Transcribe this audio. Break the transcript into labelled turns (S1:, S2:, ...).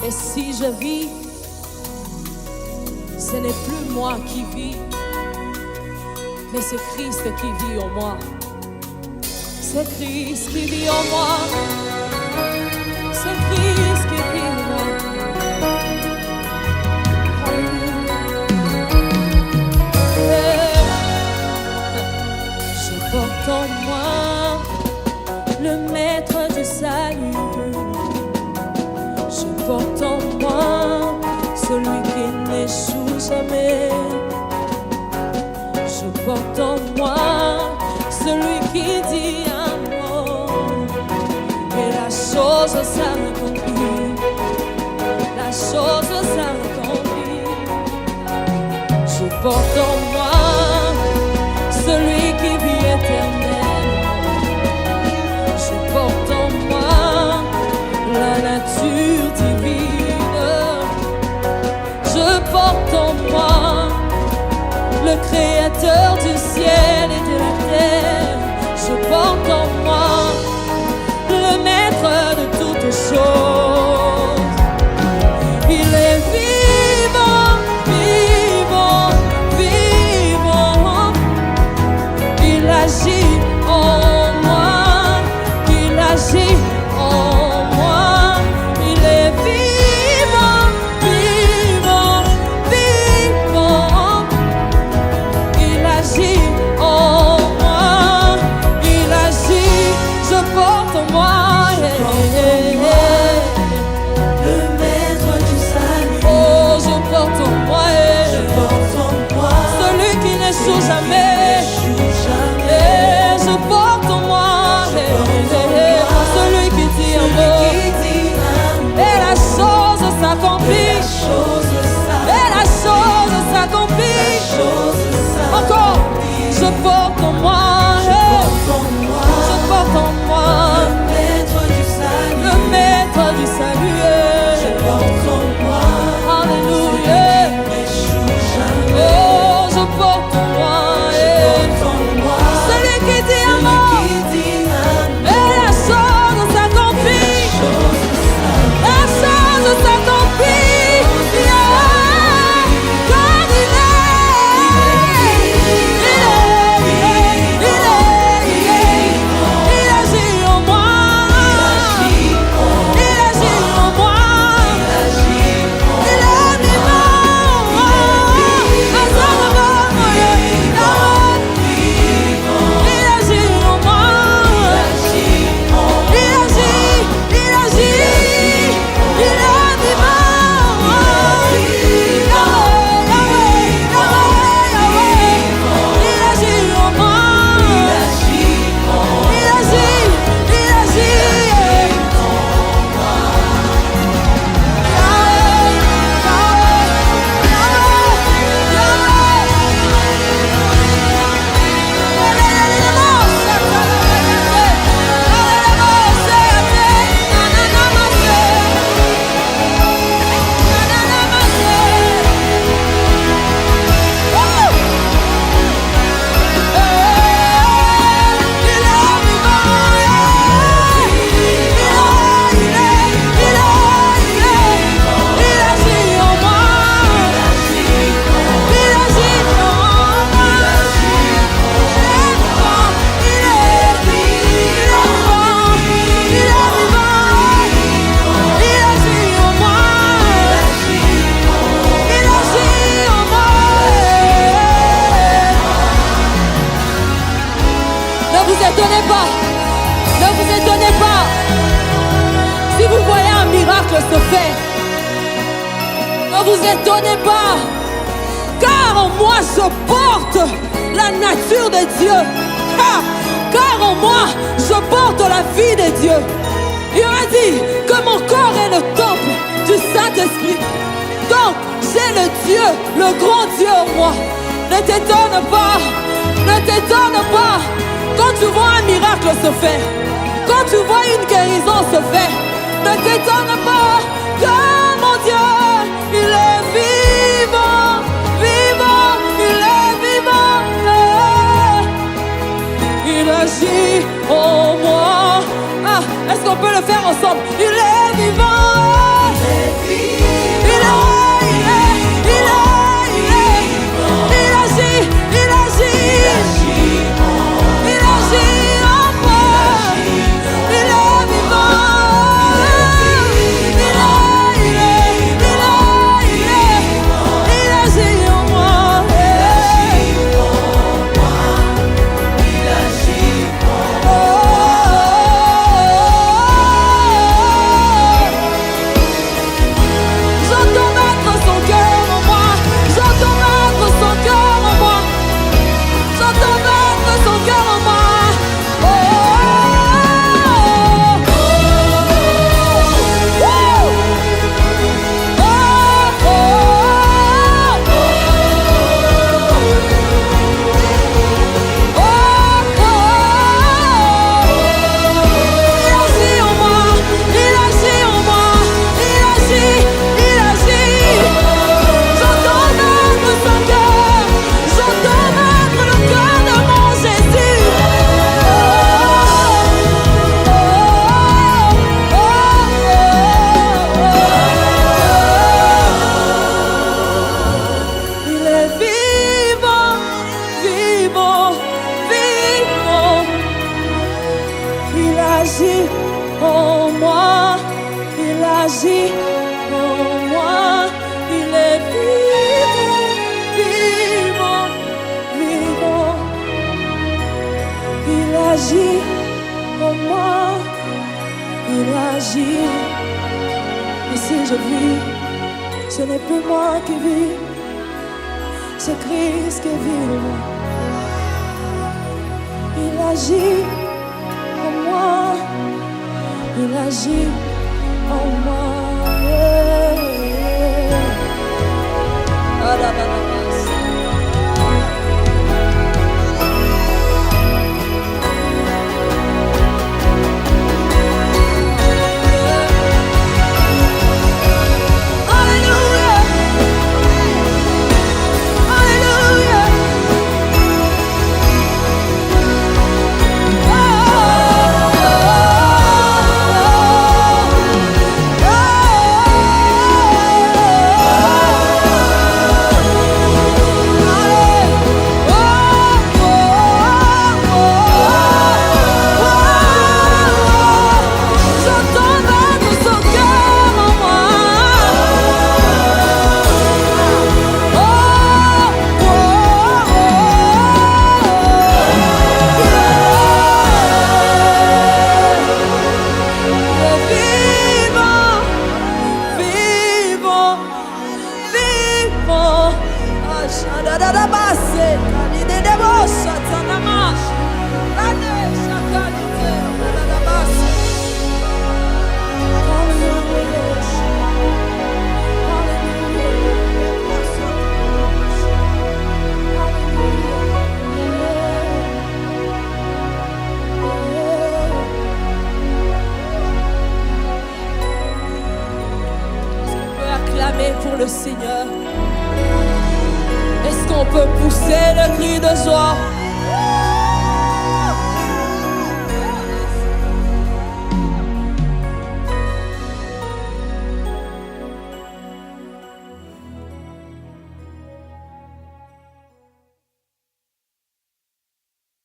S1: Et si je vis, ce n'est plus moi qui vis, mais c'est Christ qui vit en moi. C'est Christ qui vit en moi. C'est Christ qui vit en moi. Je porte en moi le maître du salut. Je porte en moi celui qui n'échoue jamais. Je porte en moi celui qui dit un mot et la chose s'accomplit. La chose s'accomplit. Je porte en moi celui qui vit éternellement. Je porte en moi la nature divine. Je porte en moi le créateur du ciel et de la terre. Je porte en moi le maître de toutes choses. Il est vivant, vivant, vivant. Il agit en moi, il agit en moi. Il est vivant, vivant, vivant. Il agit en moi, il agit. Je porte en moi
S2: le maître du salut.
S1: Oh, je porte en moi
S2: Je porte en moi
S1: celui qui n'échoue jamais. Et je porte en moi celui qui dit un mot et la chose s'accomplit. Et la chose s'accomplit. Encore, je porte en moi. Je porte en moi
S2: le maître du salut.
S1: le maître du salut.
S2: Je porte en moi
S1: Alléluia.
S2: n'échoue jamais.
S1: Oh, je porte en moi
S2: Porte en moi
S1: celui qui dit un
S2: celui
S1: mot
S2: qui dit un mot.
S1: et la chose s'accomplit. La chose s'accomplit. Car il agit en moi. Il agit en moi. Il est vivant. Il agit en moi. Il agit, il agit, il est vivant. Il agit en moi. Il agit, il agit. Ne vous étonnez pas, ne vous étonnez pas si vous voyez un miracle se faire. Ne vous étonnez pas, car en moi je porte la nature de Dieu. Car en moi je porte la vie de Dieu. Il m'a dit que mon corps est le temple du Saint-Esprit. Donc j'ai le Dieu, le grand Dieu en moi. Ne t'étonne pas, ne t'étonne pas. Quand tu vois un miracle se faire, quand tu vois une guérison se faire, ne t'étonne pas que mon Dieu, il est vivant, vivant, il est vivant. Il agit en moi. Est-ce qu'on peut le faire ensemble? Il est vivant.
S2: Il est vivant.
S1: agit en moi, il agit en moi, il est vivant, vivant, vivant. Il agit en moi, il agit. Et si je vis, ce n'est plus moi qui vis, c'est Christ qui vit en moi. Il agit en moi, il agit en moi.